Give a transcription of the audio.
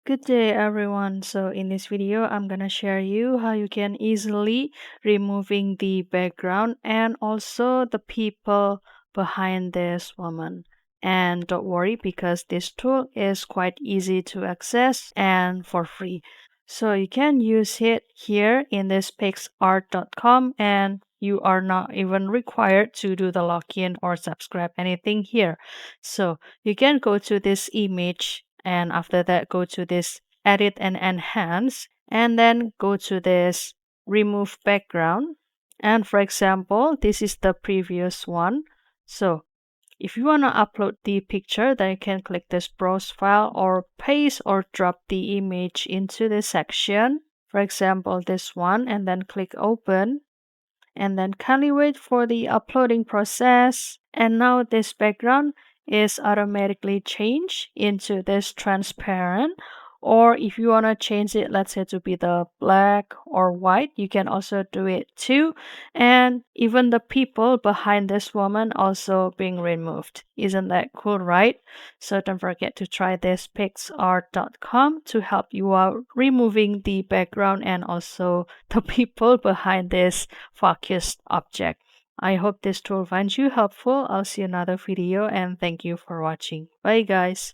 Good day everyone. So in this video, I'm gonna share you how you can easily removing the background and also the people behind this woman. And don't worry because this tool is quite easy to access and for free. So you can use it here in this PicsArt.com and you are not even required to do the login or subscribe anything here. So you can go to this image and after that go to this edit and enhance and then go to this remove background. And for example, this is the previous one. So if you want to upload the picture, then you can click this browse file or paste or drop the image into this section. For example, this one, and then click open and then kindly wait for the uploading process. And now this background is automatically changed into this transparent. Or if you want to change it, let's say to be the black or white, you can also do it too. And even the people behind this woman also being removed. Isn't that cool, right? So don't forget to try this PicsArt.com to help you out removing the background and also the people behind this focused object. I hope this tool finds you helpful. I'll see you in another video and thank you for watching. Bye guys.